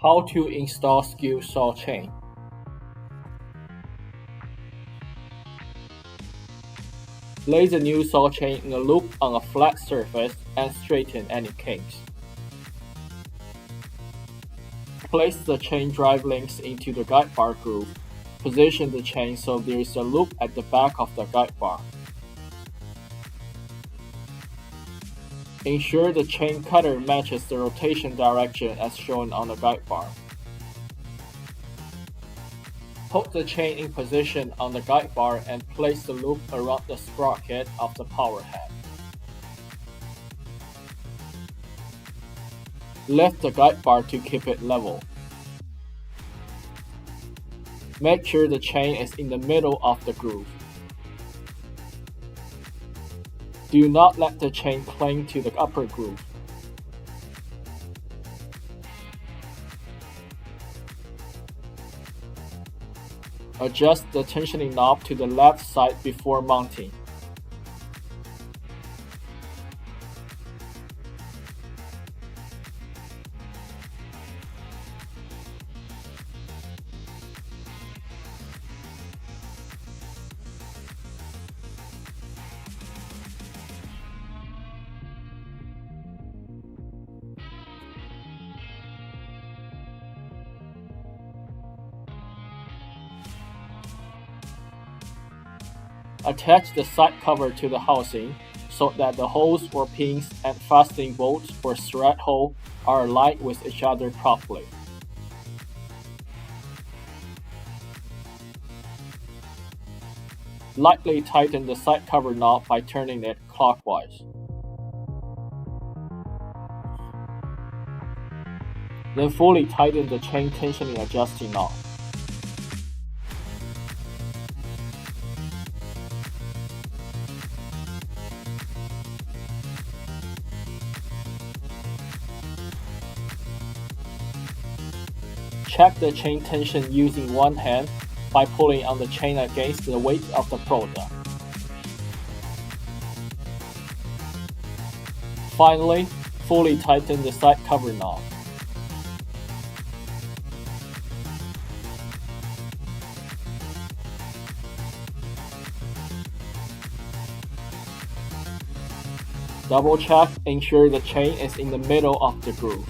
How to install SKIL saw chain. Lay the new saw chain in a loop on a flat surface and straighten any kinks. Place the chain drive links into the guide bar groove. Position the chain so there is a loop at the back of the guide bar. Ensure the chain cutter matches the rotation direction as shown on the guide bar. Put the chain in position on the guide bar and place the loop around the sprocket of the power head. Lift the guide bar to keep it level. Make sure the chain is in the middle of the groove. Do not let the chain cling to the upper groove. Adjust the tensioning knob to the left side before mounting. Attach the side cover to the housing so that the holes or pins and fastening bolts or thread hole are aligned with each other properly. Lightly tighten the side cover knob by turning it clockwise. Then fully tighten the chain tensioning adjusting knob. Check the chain tension using one hand by pulling on the chain against the weight of the product. Finally, fully tighten the side cover knob. Double check, ensure the chain is in the middle of the groove.